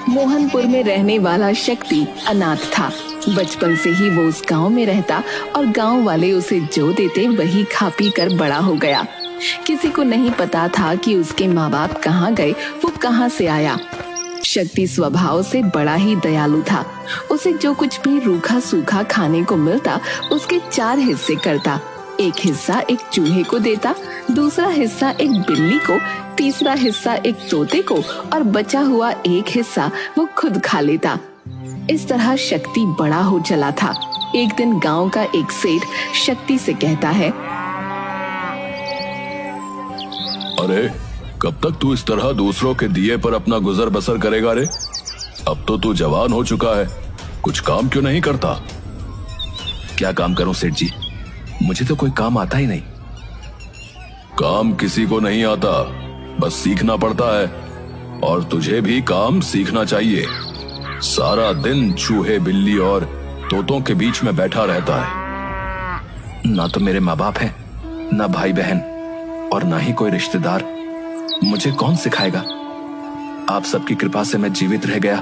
मोहनपुर में रहने वाला शक्ति अनाथ था। बचपन से ही वो उस गांव में रहता और गांव वाले उसे जो देते वही खा पी कर बड़ा हो गया। किसी को नहीं पता था कि उसके माँ बाप कहाँ गए, वो कहाँ से आया। शक्ति स्वभाव से बड़ा ही दयालु था। उसे जो कुछ भी रूखा सूखा खाने को मिलता उसके 4 हिस्से करता। एक हिस्सा एक चूहे को देता, दूसरा हिस्सा एक बिल्ली को, तीसरा हिस्सा एक तोते को और बचा हुआ एक हिस्सा वो खुद खा लेता। इस तरह शक्ति बड़ा हो चला था। एक दिन गांव का एक सेठ शक्ति से कहता है, अरे कब तक तू इस तरह दूसरों के दिए पर अपना गुजर बसर करेगा रे? अब तो तू जवान हो चुका है, कुछ काम क्यों नहीं करता? क्या काम करूं सेठ जी, मुझे तो कोई काम आता ही नहीं। काम किसी को नहीं आता, बस सीखना पड़ता है। और तुझे भी काम सीखना चाहिए। सारा दिन चूहे बिल्ली और तोतों के बीच में बैठा रहता है। ना तो मेरे माँ बाप हैं, ना भाई बहन और ना ही कोई रिश्तेदार। मुझे कौन सिखाएगा? आप सबकी कृपा से मैं जीवित रह गया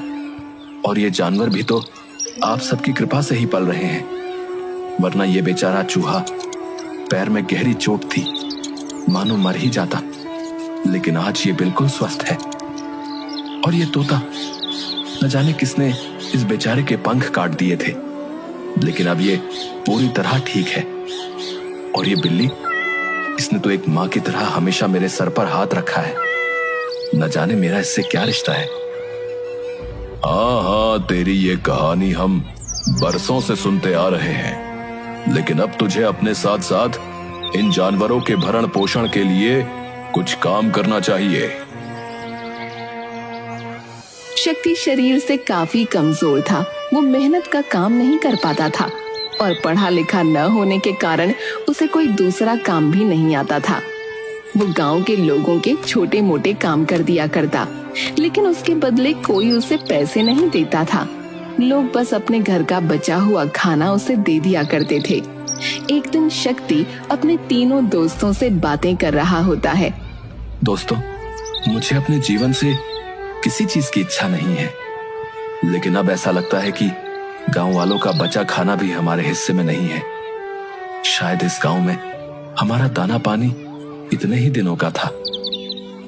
और ये जानवर भी तो आप सबकी कृपा से ही पल रहे हैं। वरना ये बेचारा चूहा, पैर में गहरी चोट थी, मानो मर ही जाता। लेकिन आज ये बिल्कुल स्वस्थ है। और ये तोता, न जाने किसने इस बेचारे के पंख काट दिए थे, लेकिन अब ये पूरी तरह ठीक है। और ये बिल्ली, इसने तो एक माँ की तरह हमेशा मेरे सर पर हाथ रखा है। न जाने मेरा इससे क्या रिश्ता है। हाँ, तेरी ये कहानी हम बरसों से सुनते आ रहे हैं, लेकिन अब तुझे अपने साथ साथ इन जानवरों के भरण पोषण के लिए कुछ काम करना चाहिए। शक्ति शरीर से काफी कमजोर था। वो मेहनत का काम नहीं कर पाता था और पढ़ा लिखा न होने के कारण उसे कोई दूसरा काम भी नहीं आता था। वो गांव के लोगों के छोटे मोटे काम कर दिया करता, लेकिन उसके बदले कोई उसे पैसे नहीं देता था। लोग बस अपने घर का बचा हुआ खाना उसे दे दिया करते थे। एक दिन शक्ति अपने तीनों दोस्तों से बातें कर रहा होता है। दोस्तों, मुझे अपने जीवन से किसी चीज की इच्छा नहीं है, लेकिन अब ऐसा लगता है कि गांव वालों का बचा खाना भी हमारे हिस्से में नहीं है। शायद इस गांव में हमारा दाना पानी इतने ही दिनों का था।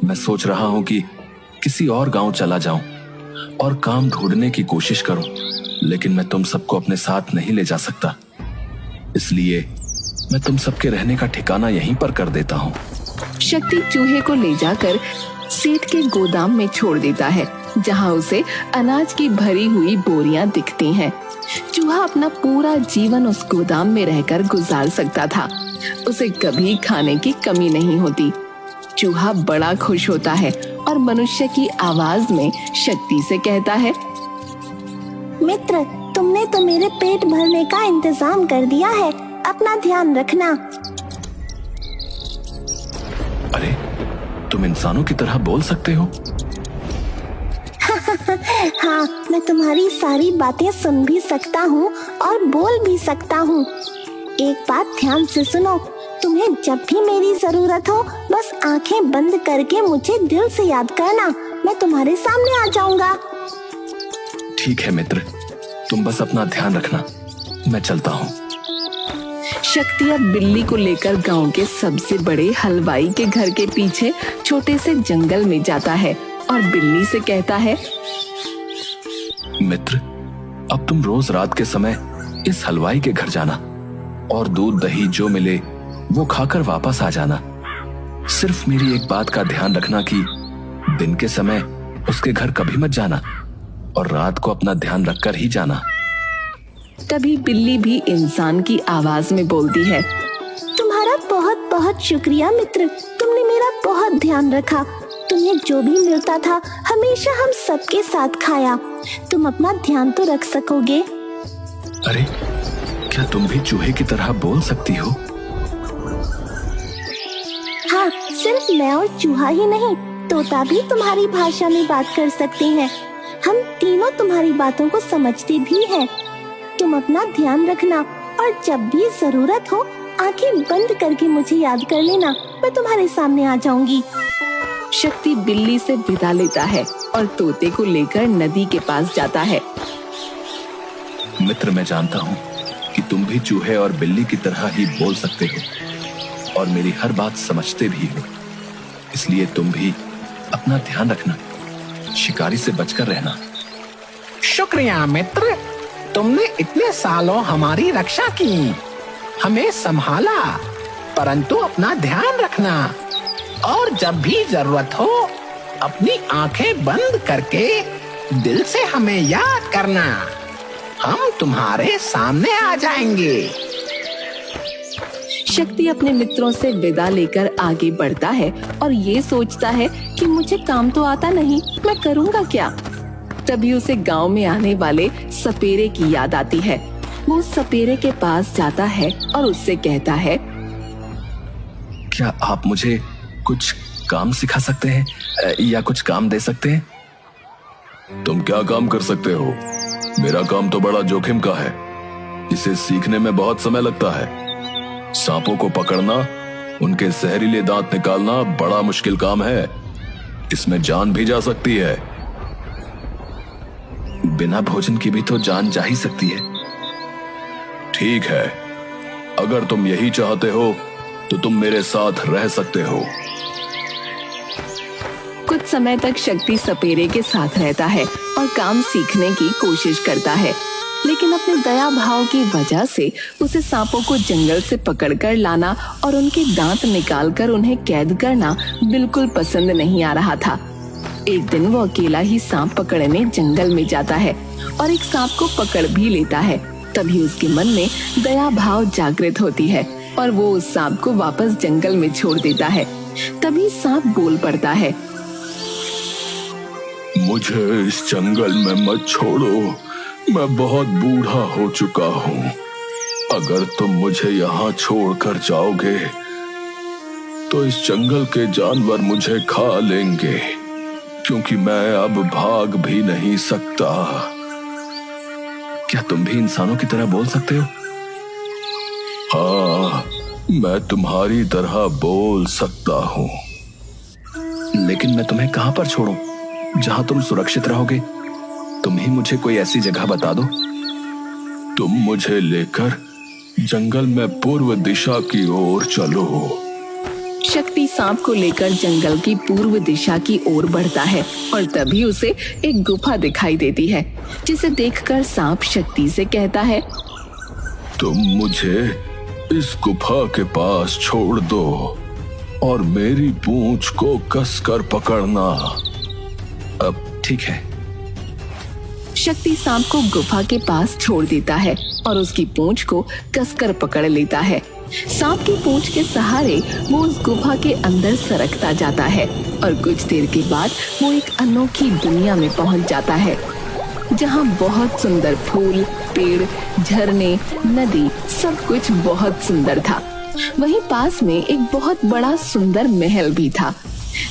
मैं सोच रहा हूं कि किसी और गांव चला जाऊं और काम ढूंढने की कोशिश करूं, लेकिन मैं तुम सबको अपने साथ नहीं ले जा सकता। इसलिए मैं तुम सबके रहने का ठिकाना यहीं पर कर देता हूं। शक्ति चूहे को ले जाकर सेठ के गोदाम में छोड़ देता है, जहां उसे अनाज की भरी हुई बोरियां दिखती हैं। चूहा अपना पूरा जीवन उस गोदाम में रहकर गुजार सकता था। उसे कभी खाने की कमी नहीं होती। चूहा बड़ा खुश होता है और मनुष्य की आवाज में शक्ति से कहता है, मित्र, तुमने तो मेरे पेट भरने का इंतजाम कर दिया है। अपना ध्यान रखना। अरे, तुम इंसानों की तरह बोल सकते हो? हाँ, मैं तुम्हारी सारी बातें सुन भी सकता हूँ और बोल भी सकता हूँ। एक बात ध्यान से सुनो, तुम्हें जब भी मेरी जरूरत हो बस आंखें बंद करके मुझे दिल से याद करना। मैं तुम्हारे सामने आ जाऊंगा। ठीक है मित्र, तुम बस अपना ध्यान रखना। मैं चलता हूँ। शक्ति अब बिल्ली को लेकर गांव के सबसे बड़े हलवाई के घर के पीछे छोटे से जंगल में जाता है और बिल्ली से कहता है, मित्र, अब तुम रोज रात के समय इस हलवाई के घर जाना और दूध दही जो मिले वो खाकर वापस आ जाना। सिर्फ मेरी एक बात का ध्यान रखना कि दिन के समय उसके घर कभी मत जाना और रात को अपना ध्यान रखकर ही जाना। तभी बिल्ली भी इंसान की आवाज में बोलती है, तुम्हारा बहुत बहुत शुक्रिया मित्र, तुमने मेरा बहुत ध्यान रखा। तुम्हें जो भी मिलता था हमेशा हम सबके साथ खाया। तुम अपना ध्यान तो रख सकोगे। अरे, क्या तुम भी चूहे की तरह बोल सकती हो? हाँ, सिर्फ मैं और चूहा ही नहीं, तोता भी तुम्हारी भाषा में बात कर सकते हैं। हम तीनों तुम्हारी बातों को समझते भी हैं। तुम अपना ध्यान रखना और जब भी जरूरत हो आंखें बंद करके मुझे याद कर लेना। मैं तुम्हारे सामने आ जाऊंगी। शक्ति बिल्ली से विदा लेता है और तोते को लेकर नदी के पास जाता है। मित्र, मैं जानता हूँ कि तुम भी चूहे और बिल्ली की तरह ही बोल सकते हो और मेरी हर बात समझते भी हो, इसलिए तुम भी अपना ध्यान रखना, शिकारी से बचकर रहना। शुक्रिया मित्र, तुमने इतने सालों हमारी रक्षा की, हमें संभाला, परंतु अपना ध्यान रखना और जब भी जरूरत हो अपनी आंखें बंद करके दिल से हमें याद करना, हम तुम्हारे सामने आ जाएंगे। शक्ति अपने मित्रों से विदा लेकर आगे बढ़ता है और ये सोचता है कि मुझे काम तो आता नहीं, मैं करूँगा क्या। तभी उसे गांव में आने वाले सपेरे की याद आती है। वो सपेरे के पास जाता है और उससे कहता है, क्या आप मुझे कुछ काम सिखा सकते हैं या कुछ काम दे सकते हैं? तुम क्या काम कर सकते हो? मेरा काम तो बड़ा जोखिम का है, इसे सीखने में बहुत समय लगता है। सांपों को पकड़ना, उनके जहरीले दांत निकालना बड़ा मुश्किल काम है, इसमें जान भी जा सकती है। बिना भोजन की भी तो जान जा ही सकती है। ठीक है, अगर तुम यही चाहते हो तो तुम मेरे साथ रह सकते हो। कुछ समय तक शक्ति सपेरे के साथ रहता है और काम सीखने की कोशिश करता है, लेकिन अपने दया भाव की वजह से उसे सांपों को जंगल से पकड़कर लाना और उनके दांत निकालकर उन्हें कैद करना बिल्कुल पसंद नहीं आ रहा था। एक दिन वो अकेला ही सांप पकड़ने जंगल में जाता है और एक सांप को पकड़ भी लेता है। तभी उसके मन में दया भाव जागृत होती है और वो उस सांप को वापस जंगल में छोड़ देता है। तभी सांप बोल पड़ता है, मुझे इस जंगल में मत छोड़ो, मैं बहुत बूढ़ा हो चुका हूँ। अगर तुम मुझे यहाँ छोड़कर जाओगे तो इस जंगल के जानवर मुझे खा लेंगे, क्योंकि मैं अब भाग भी नहीं सकता। क्या तुम भी इंसानों की तरह बोल सकते हो? हाँ, मैं तुम्हारी तरह बोल सकता हूँ। लेकिन मैं तुम्हें कहाँ पर छोड़ूं जहाँ तुम सुरक्षित रहोगे? तुम ही मुझे कोई ऐसी जगह बता दो। तुम मुझे लेकर जंगल में पूर्व दिशा की ओर चलो। शक्ति सांप को लेकर जंगल की पूर्व दिशा की ओर बढ़ता है और तभी उसे एक गुफा दिखाई देती है, जिसे देखकर सांप शक्ति से कहता है, तुम मुझे इस गुफा के पास छोड़ दो और मेरी पूंछ को कसकर पकड़ना। अब ठीक है। शक्ति सांप को गुफा के पास छोड़ देता है और उसकी पूंछ को कसकर पकड़ लेता है। सांप की पूंछ के सहारे वो उस गुफा के अंदर सरकता जाता है और कुछ देर के बाद वो एक अनोखी दुनिया में पहुंच जाता है, जहां बहुत सुंदर फूल, पेड़, झरने, नदी, सब कुछ बहुत सुंदर था। वहीं पास में एक बहुत बड़ा सुंदर महल भी था।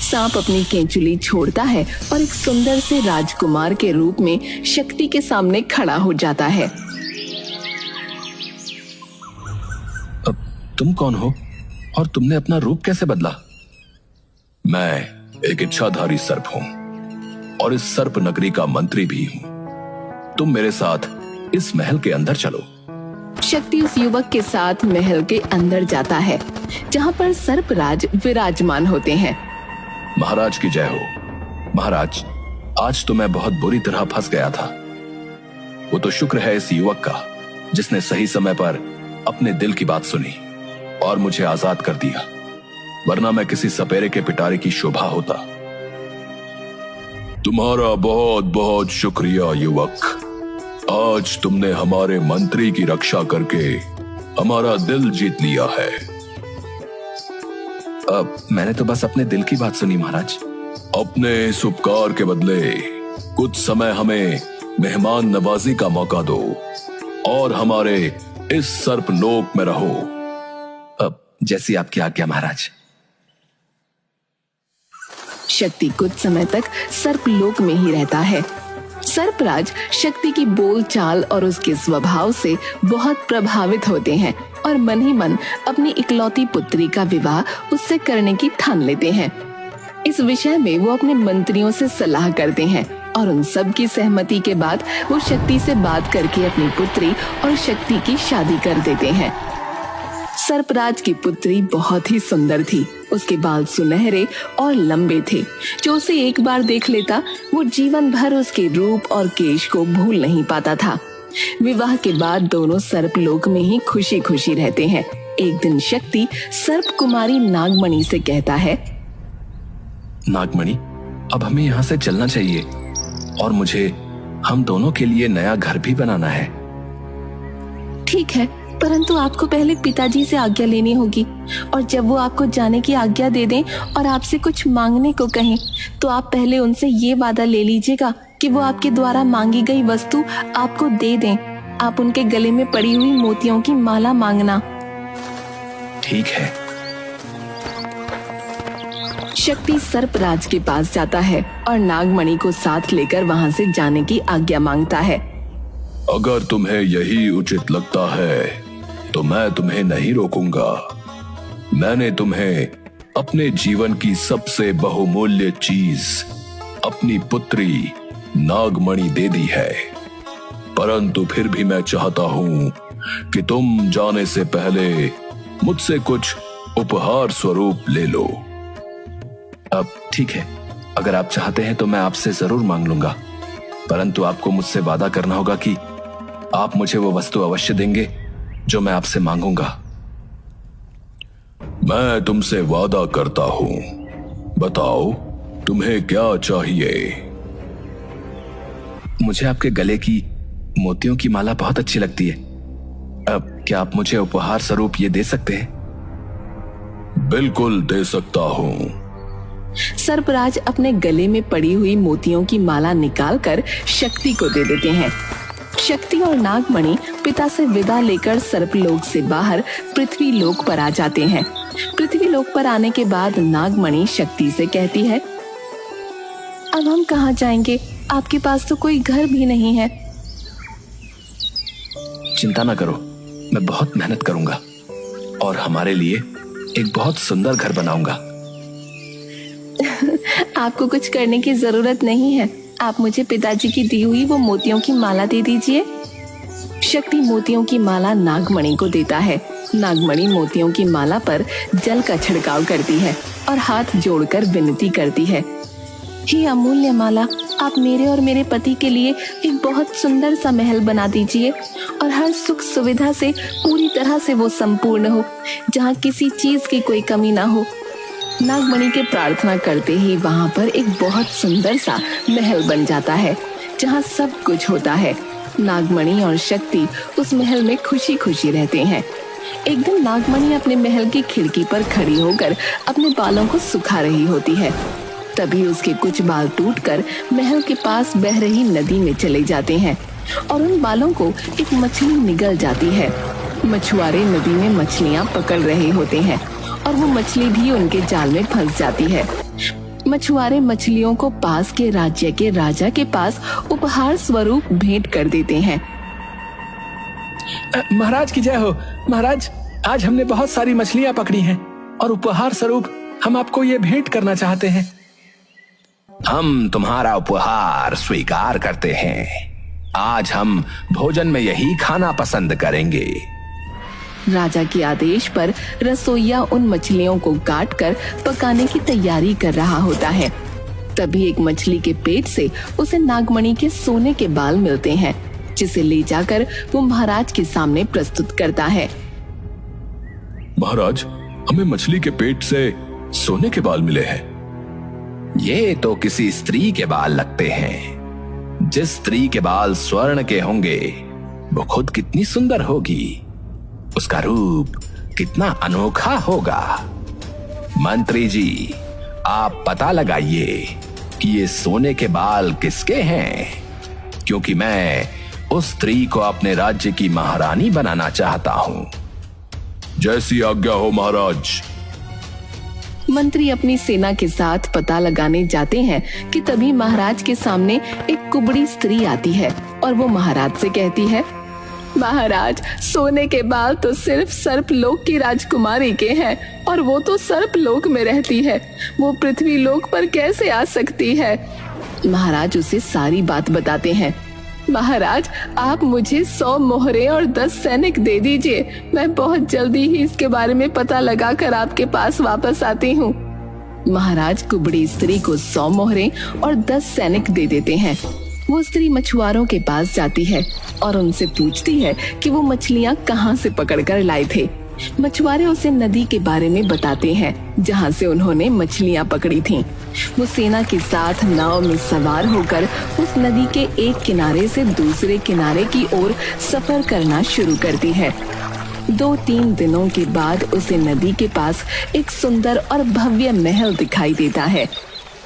सांप अपनी केंचुली छोड़ता है और एक सुंदर से राजकुमार के रूप में शक्ति के सामने खड़ा हो जाता है। अब तुम कौन हो और तुमने अपना रूप कैसे बदला? मैं एक इच्छाधारी सर्प हूँ और इस सर्प नगरी का मंत्री भी हूँ। तुम मेरे साथ इस महल के अंदर चलो। शक्ति उस युवक के साथ महल के अंदर जाता है, जहाँ पर सर्पराज विराजमान होते हैं। महाराज की जय हो। महाराज, आज तो मैं बहुत बुरी तरह फंस गया था। वो तो शुक्र है इस युवक का जिसने सही समय पर अपने दिल की बात सुनी और मुझे आजाद कर दिया, वरना मैं किसी सपेरे के पिटारे की शोभा होता। तुम्हारा बहुत बहुत शुक्रिया युवक। आज तुमने हमारे मंत्री की रक्षा करके हमारा दिल जीत लिया है। अब मैंने तो बस अपने दिल की बात सुनी महाराज। अपने इस उपकार के बदले कुछ समय हमें मेहमान नवाजी का मौका दो और हमारे इस सर्प लोक में रहो। अब जैसी आपकी आज्ञा महाराज। शक्ति कुछ समय तक सर्पलोक में ही रहता है। सर्पराज शक्ति की बोलचाल और उसके स्वभाव से बहुत प्रभावित होते हैं और मन ही मन अपनी इकलौती पुत्री का विवाह उससे करने की ठान लेते हैं। इस विषय में वो अपने मंत्रियों से सलाह करते हैं और उन सब की सहमति के बाद वो शक्ति से बात करके अपनी पुत्री और शक्ति की शादी कर देते हैं। सर्पराज की पुत्री बहुत ही सुंदर थी। उसके बाल सुनहरे और लंबे थे। जो उसे एक बार देख लेता वो जीवन भर उसके रूप और केश को भूल नहीं पाता था। विवाह के बाद दोनों सर्पलोक में ही खुशी खुशी रहते हैं। एक दिन शक्ति सर्प कुमारी नागमणि से कहता है, नागमणि, अब हमें यहाँ से चलना चाहिए और मुझे हम दोनों के लिए नया घर भी बनाना है। ठीक है, परंतु आपको पहले पिताजी से आज्ञा लेनी होगी और जब वो आपको जाने की आज्ञा दे दें और आपसे कुछ मांगने को कहें तो आप पहले उनसे ये वादा ले लीजिएगा कि वो आपके द्वारा मांगी गई वस्तु आपको दे दें। आप उनके गले में पड़ी हुई मोतियों की माला मांगना। ठीक है। शक्ति सर्पराज के पास जाता है और नागमणि को साथ लेकर वहां से जाने की आज्ञा मांगता है। अगर तुम्हें यही उचित लगता है तो मैं तुम्हें नहीं रोकूंगा। मैंने तुम्हें अपने जीवन की सबसे बहुमूल्य चीज, अपनी पुत्री नागमणि दे दी है, परंतु फिर भी मैं चाहता हूं कि तुम जाने से पहले मुझसे कुछ उपहार स्वरूप ले लो। अब ठीक है, अगर आप चाहते हैं तो मैं आपसे जरूर मांग लूंगा, परंतु आपको मुझसे वादा करना होगा कि आप मुझे वो वस्तु अवश्य देंगे जो मैं आपसे मांगूंगा। मैं तुमसे वादा करता हूं। बताओ तुम्हें क्या चाहिए? मुझे आपके गले की मोतियों की माला बहुत अच्छी लगती है। अब क्या आप मुझे उपहार स्वरूप ये दे सकते हैं? बिल्कुल दे सकता हूं। सर्पराज अपने गले में पड़ी हुई मोतियों की माला निकालकर शक्ति को दे देते हैं। शक्ति और नागमणि पिता से विदा लेकर सर्पलोक से बाहर पृथ्वी लोक पर आ जाते हैं। पृथ्वी लोक पर आने के बाद नागमणि शक्ति से कहती है, अब हम कहाँ जाएंगे? आपके पास तो कोई घर भी नहीं है। चिंता ना करो, मैं बहुत मेहनत करूंगा और हमारे लिए एक बहुत सुंदर घर बनाऊंगा। आपको कुछ करने की जरूरत नहीं है। आप मुझे पिताजी की दी हुई वो मोतियों की माला दे दीजिए। शक्ति मोतियों की माला नागमणि को देता है। नागमणि मोतियों की माला पर जल का छिड़काव करती है और हाथ जोड़कर विनती करती है, हे अमूल्य माला, आप मेरे और मेरे पति के लिए एक बहुत सुंदर सा महल बना दीजिए और हर सुख सुविधा से पूरी तरह से वो संपूर्ण हो, जहाँ किसी चीज की कोई कमी ना हो। नागमणि के प्रार्थना करते ही वहाँ पर एक बहुत सुंदर सा महल बन जाता है, जहाँ सब कुछ होता है। नागमणि और शक्ति उस महल में खुशी खुशी रहते हैं। एक दिन नागमणि अपने महल की खिड़की पर खड़ी होकर अपने बालों को सुखा रही होती है। तभी उसके कुछ बाल टूटकर महल के पास बह रही नदी में चले जाते हैं और उन बालों को एक मछली निगल जाती है। मछुआरे नदी में मछलियां पकड़ रहे होते हैं और वो मछली भी उनके जाल में फंस जाती है। मछुआरे मछलियों को पास के राज्य के राजा के पास उपहार स्वरूप भेंट कर देते हैं। महाराज की जय हो। महाराज, आज हमने बहुत सारी मछलियां पकड़ी हैं और उपहार स्वरूप हम आपको ये भेंट करना चाहते हैं। हम तुम्हारा उपहार स्वीकार करते हैं। आज हम भोजन में यही खाना पसंद करेंगे। राजा के आदेश पर रसोइया उन मछलियों को काटकर पकाने की तैयारी कर रहा होता है। तभी एक मछली के पेट से उसे नागमणि के सोने के बाल मिलते हैं, जिसे ले जाकर वो महाराज के सामने प्रस्तुत करता है। महाराज, हमें मछली के पेट से सोने के बाल मिले हैं। ये तो किसी स्त्री के बाल लगते हैं। जिस स्त्री के बाल स्वर्ण के होंगे वो खुद कितनी सुंदर होगी, उसका रूप कितना अनोखा होगा। मंत्री जी, आप पता लगाइए कि ये सोने के बाल किसके हैं, क्योंकि मैं उस स्त्री को अपने राज्य की महारानी बनाना चाहता हूं। जैसी आज्ञा हो महाराज। मंत्री अपनी सेना के साथ पता लगाने जाते हैं कि तभी महाराज के सामने एक कुबड़ी स्त्री आती है और वो महाराज से कहती है, महाराज, सोने के बाल तो सिर्फ सर्पलोक की राजकुमारी के हैं और वो तो सर्पलोक में रहती है। वो पृथ्वी लोक पर कैसे आ सकती है? महाराज उसे सारी बात बताते हैं। महाराज, आप मुझे 100 मोहरे और 10 सैनिक दे दीजिए। मैं बहुत जल्दी ही इसके बारे में पता लगाकर आपके पास वापस आती हूँ। महाराज कुबड़ी स्त्री को 100 मोहरे और 10 सैनिक दे देते हैं। वो स्त्री मछुआरों के पास जाती है और उनसे पूछती है कि वो मछलियाँ कहाँ से पकड़कर लाए थे। मछुआरे उसे नदी के बारे में बताते हैं जहाँ से उन्होंने मछलियाँ पकड़ी थीं। वो सेना के साथ नाव में सवार होकर उस नदी के एक किनारे से दूसरे किनारे की ओर सफर करना शुरू करती है। 2-3 दिनों के बाद उसे नदी के पास एक सुंदर और भव्य महल दिखाई देता है।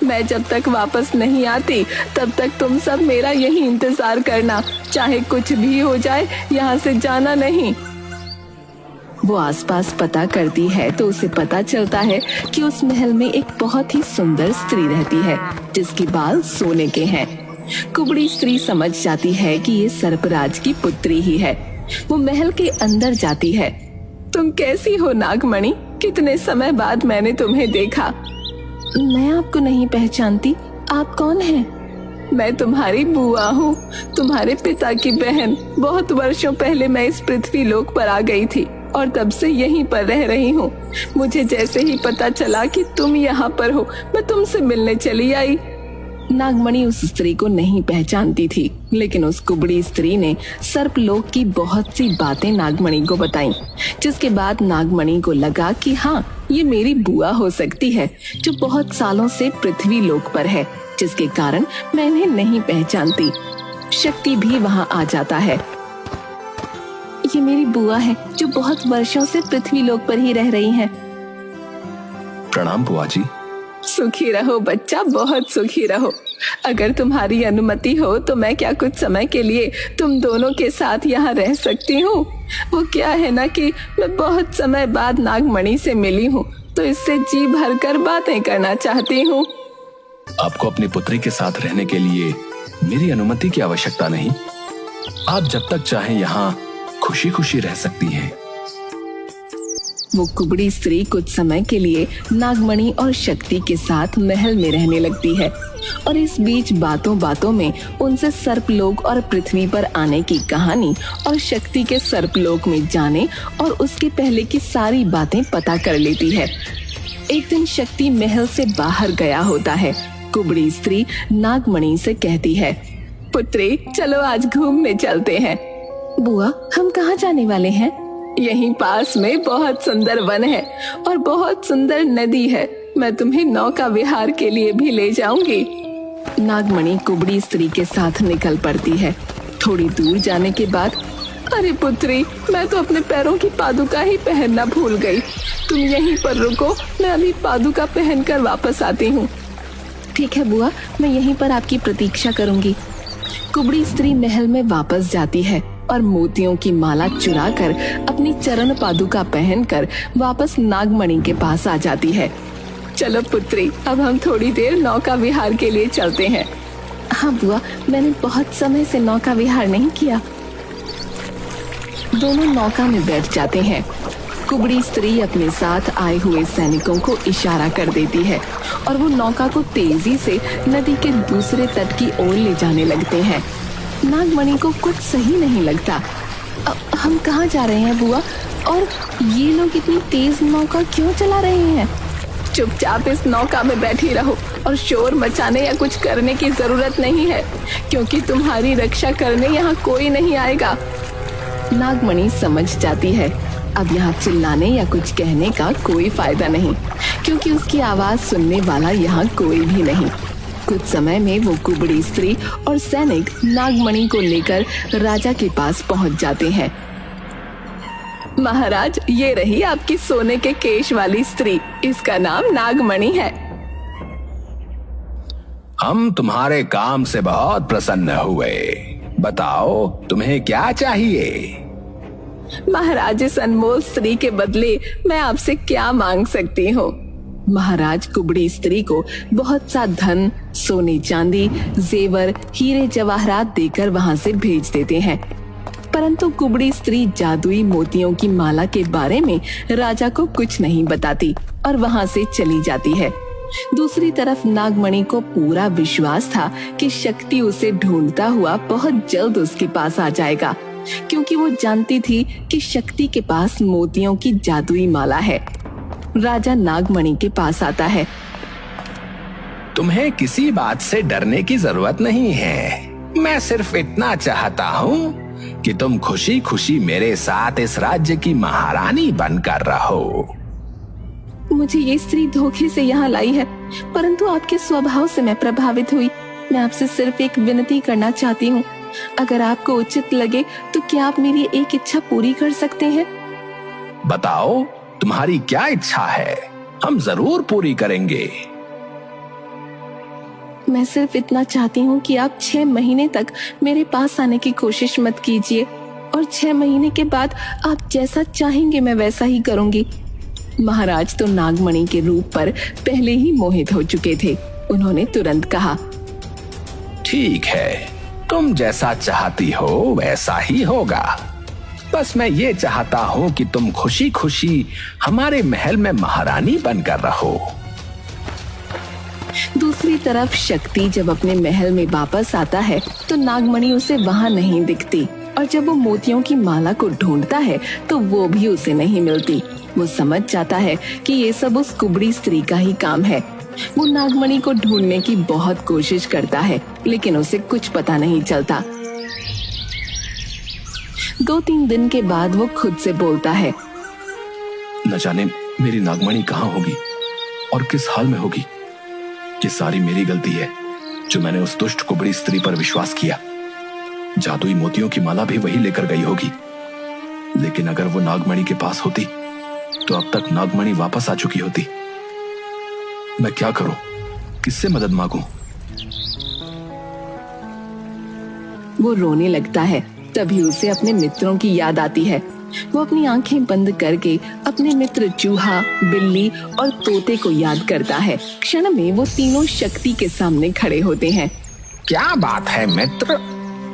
मैं जब तक वापस नहीं आती तब तक तुम सब मेरा यही इंतजार करना। चाहे कुछ भी हो जाए, यहाँ से जाना नहीं। वो आसपास पता करती है तो उसे पता चलता है कि उस महल में एक बहुत ही सुंदर स्त्री रहती है जिसके बाल सोने के हैं। कुबड़ी स्त्री समझ जाती है कि ये सर्पराज की पुत्री ही है। वो महल के अंदर जाती है। तुम कैसी हो नागमणि? कितने समय बाद मैंने तुम्हें देखा। मैं आपको नहीं पहचानती। आप कौन हैं? मैं तुम्हारी बुआ हूँ, तुम्हारे पिता की बहन। बहुत वर्षों पहले मैं इस पृथ्वी लोक पर आ गई थी और तब से यहीं पर रह रही हूँ। मुझे जैसे ही पता चला कि तुम यहाँ पर हो, मैं तुमसे मिलने चली आई। नागमणि उस स्त्री को नहीं पहचानती थी, लेकिन उस कुबड़ी स्त्री ने सर्पलोक की बहुत सी बातें नागमणि को बताईं, जिसके बाद नागमणि को लगा कि हाँ, ये मेरी बुआ हो सकती है जो बहुत सालों से पृथ्वी लोक पर है, जिसके कारण मैं इन्हें नहीं पहचानती। शक्ति भी वहाँ आ जाता है। ये मेरी बुआ है जो बहुत वर्षों से पृथ्वी लोक पर ही रह रही है। प्रणाम बुआ जी। सुखी रहो बच्चा, बहुत सुखी रहो। अगर तुम्हारी अनुमति हो तो मैं क्या कुछ समय के लिए तुम दोनों के साथ यहाँ रह सकती हूँ? वो क्या है ना कि मैं बहुत समय बाद नागमणि से मिली हूँ, तो इससे जी भरकर बातें करना चाहती हूँ। आपको अपनी पुत्री के साथ रहने के लिए मेरी अनुमति की आवश्यकता नहीं। आप जब तक चाहें यहाँ खुशी खुशी रह सकती हैं। वो कुबड़ी स्त्री कुछ समय के लिए नागमणि और शक्ति के साथ महल में रहने लगती है और इस बीच बातों बातों में उनसे सर्पलोक और पृथ्वी पर आने की कहानी और शक्ति के सर्पलोक में जाने और उसके पहले की सारी बातें पता कर लेती है। एक दिन शक्ति महल से बाहर गया होता है। कुबड़ी स्त्री नागमणि से कहती है, पुत्री चलो आज घूमने चलते हैं। बुआ, हम कहाँ जाने वाले हैं? यहीं पास में बहुत सुंदर वन है और बहुत सुंदर नदी है। मैं तुम्हें नौका विहार के लिए भी ले जाऊंगी। नागमणि कुबड़ी स्त्री के साथ निकल पड़ती है। थोड़ी दूर जाने के बाद, अरे पुत्री, मैं तो अपने पैरों की पादुका ही पहनना भूल गई। तुम यहीं पर रुको, मैं अभी पादुका पहनकर वापस आती हूँ। ठीक है बुआ, मैं यहीं पर आपकी प्रतीक्षा करूंगी। कुबड़ी स्त्री महल में वापस जाती है और मोतियों की माला चुराकर अपनी चरण पादुका पहनकर वापस नागमणि के पास आ जाती है। चलो पुत्री, अब हम थोड़ी देर नौका विहार के लिए चलते हैं। हाँ बुआ, मैंने बहुत समय से नौका विहार नहीं किया। दोनों नौका में बैठ जाते हैं। कुबड़ी स्त्री अपने साथ आए हुए सैनिकों को इशारा कर देती है और वो नौका को तेजी से नदी के दूसरे तट की ओर ले जाने लगते हैं। नागमणि को कुछ सही नहीं लगता। हम कहाँ जा रहे हैं बुआ? और ये लोग इतनी तेज नौका क्यों चला रहे हैं? चुपचाप इस नौका में बैठी रहो और शोर मचाने या कुछ करने की जरूरत नहीं है, क्योंकि तुम्हारी रक्षा करने यहाँ कोई नहीं आएगा। नागमणि समझ जाती है अब यहाँ चिल्लाने या कुछ कहने का कोई फायदा नहीं, क्योंकि उसकी आवाज सुनने वाला यहाँ कोई भी नहीं। कुछ समय में वो कुबड़ी स्त्री और सैनिक नागमणि को लेकर राजा के पास पहुंच जाते हैं। महाराज, ये रही आपकी सोने के केश वाली स्त्री। इसका नाम नागमणि है। हम तुम्हारे काम से बहुत प्रसन्न हुए। बताओ तुम्हें क्या चाहिए? महाराज, इस अनमोल स्त्री के बदले मैं आपसे क्या मांग सकती हूँ? महाराज कुबड़ी स्त्री को बहुत सा धन, सोने चांदी, जेवर, हीरे जवाहरात देकर वहाँ से भेज देते हैं। परंतु कुबड़ी स्त्री जादुई मोतियों की माला के बारे में राजा को कुछ नहीं बताती और वहाँ से चली जाती है। दूसरी तरफ नागमणि को पूरा विश्वास था कि शक्ति उसे ढूंढता हुआ बहुत जल्द उसके पास आ जाएगा, क्योंकि वो जानती थी कि शक्ति के पास मोतियों की जादुई माला है। राजा नागमणि के पास आता है। तुम्हें किसी बात से डरने की जरूरत नहीं है। मैं सिर्फ इतना चाहता हूँ कि तुम खुशी खुशी मेरे साथ इस राज्य की महारानी बनकर रहो। मुझे ये स्त्री धोखे से यहाँ लाई है, परंतु आपके स्वभाव से मैं प्रभावित हुई। मैं आपसे सिर्फ एक विनती करना चाहती हूँ। अगर आपको उचित लगे तो क्या आप मेरी एक इच्छा पूरी कर सकते हैं? बताओ, तुम्हारी क्या इच्छा है? हम जरूर पूरी करेंगे। मैं सिर्फ इतना चाहती हूँ कि आप 6 महीने तक मेरे पास आने की कोशिश मत कीजिए, और 6 महीने के बाद आप जैसा चाहेंगे मैं वैसा ही करूँगी। महाराज तो नागमणि के रूप पर पहले ही मोहित हो चुके थे। उन्होंने तुरंत कहा, ठीक है, तुम जैसा चाहती हो वैसा ही होगा। बस मैं ये चाहता हूँ कि तुम खुशी खुशी हमारे महल में महारानी बनकर रहो। दूसरी तरफ शक्ति जब अपने महल में वापस आता है तो नागमणि उसे वहाँ नहीं दिखती, और जब वो मोतियों की माला को ढूंढता है तो वो भी उसे नहीं मिलती। वो समझ जाता है कि ये सब उस कुबड़ी स्त्री का ही काम है। वो नागमणि को ढूंढने की बहुत कोशिश करता है, लेकिन उसे कुछ पता नहीं चलता। 2-3 दिन के बाद वो खुद से बोलता है, न जाने मेरी नागमणि कहाँ होगी और किस हाल में होगी। ये सारी मेरी गलती है जो मैंने उस दुष्ट कुबड़ी स्त्री पर विश्वास किया। जादुई मोतियों की माला भी वही लेकर गई होगी, लेकिन अगर वो नागमणि के पास होती तो अब तक नागमणि वापस आ चुकी होती। मैं क्या करूं? किससे मदद मांगूं? वो रोने लगता है। तभी उसे अपने मित्रों की याद आती है। वो अपनी आंखें बंद करके अपने मित्र चूहा, बिल्ली और तोते को याद करता है। क्षण में वो तीनों शक्ति के सामने खड़े होते हैं। क्या बात है मित्र,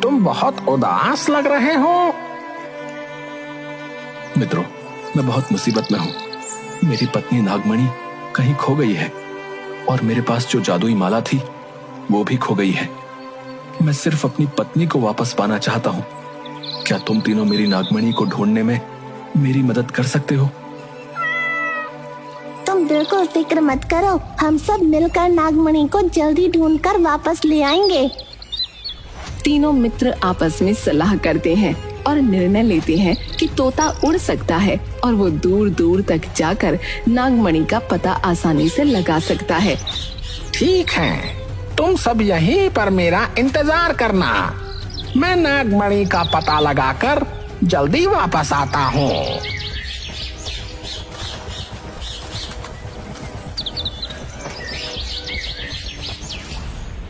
तुम बहुत उदास लग रहे हो। मित्रों, मैं बहुत मुसीबत में हूँ। मेरी पत्नी नागमणि कहीं खो गई है और मेरे पास जो जादुई माला थी वो भी खो गई है। मैं सिर्फ अपनी पत्नी को वापस पाना चाहता हूँ। क्या तुम तीनों मेरी नागमणि को ढूंढने में मेरी मदद कर सकते हो? तुम बिल्कुल फिक्र मत करो, हम सब मिलकर नागमणि को जल्दी ढूंढकर वापस ले आएंगे। तीनों मित्र आपस में सलाह करते हैं और निर्णय लेते हैं कि तोता उड़ सकता है और वो दूर दूर तक जाकर नागमणि का पता आसानी से लगा सकता है। ठीक है, तुम सब यहीं पर मेरा इंतजार करना। मैं नागमणि का पता लगाकर जल्दी वापस आता हूँ।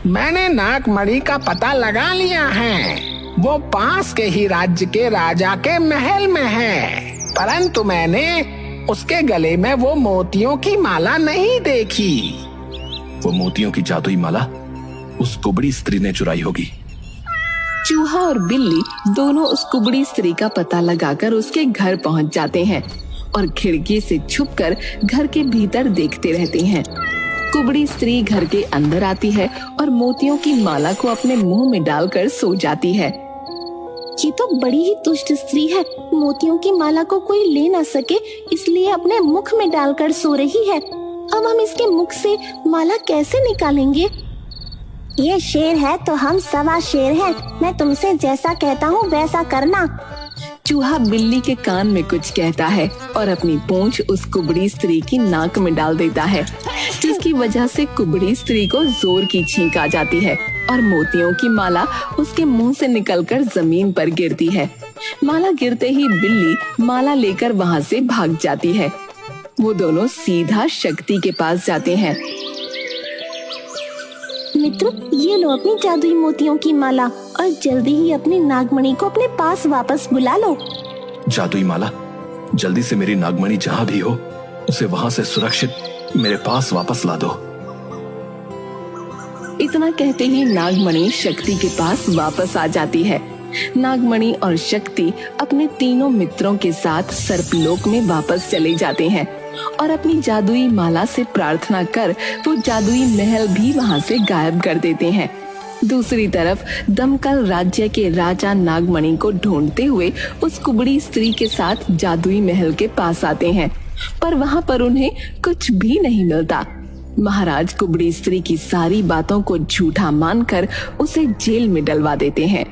मैंने नागमणि का पता लगा लिया है। वो पास के ही राज्य के राजा के महल में है, परंतु मैंने उसके गले में वो मोतियों की माला नहीं देखी। वो मोतियों की जादुई माला उस कुबड़ी स्त्री ने चुराई होगी। चूहा और बिल्ली दोनों उस कुबड़ी स्त्री का पता लगाकर उसके घर पहुंच जाते हैं और खिड़की से छुपकर घर के भीतर देखते रहते हैं। कुबड़ी स्त्री घर के अंदर आती है और मोतियों की माला को अपने मुंह में डालकर सो जाती है। ये तो बड़ी ही दुष्ट स्त्री है। मोतियों की माला को कोई ले न सके इसलिए अपने मुख में डालकर सो रही है। अब हम इसके मुख से माला कैसे निकालेंगे? ये शेर है तो हम सवा शेर हैं। मैं तुमसे जैसा कहता हूँ वैसा करना। चूहा बिल्ली के कान में कुछ कहता है और अपनी पूंछ उस कुबड़ी स्त्री की नाक में डाल देता है, जिसकी वजह से कुबड़ी स्त्री को जोर की छींक आ जाती है और मोतियों की माला उसके मुंह से निकलकर जमीन पर गिरती है। माला गिरते ही बिल्ली माला लेकर वहाँ से भाग जाती है। वो दोनों सीधा शक्ति के पास जाते हैं। मित्र, ये लो अपनी जादुई मोतियों की माला और जल्दी ही अपनी नागमणि को अपने पास वापस बुला लो। जादुई माला, जल्दी से मेरी नागमणि जहाँ भी हो उसे वहाँ से सुरक्षित मेरे पास वापस ला दो। इतना कहते ही नागमणि शक्ति के पास वापस आ जाती है। नागमणि और शक्ति अपने तीनों मित्रों के साथ सर्पलोक में वापस चले जाते हैं और अपनी जादुई माला से प्रार्थना कर वो जादुई महल भी वहाँ से गायब कर देते हैं। दूसरी तरफ दमकल राज्य के राजा नागमणि को ढूंढते हुए उस कुबड़ी स्त्री के साथ जादुई महल के पास आते हैं, पर वहाँ पर उन्हें कुछ भी नहीं मिलता। महाराज कुबड़ी स्त्री की सारी बातों को झूठा मानकर उसे जेल में डलवा देते हैं।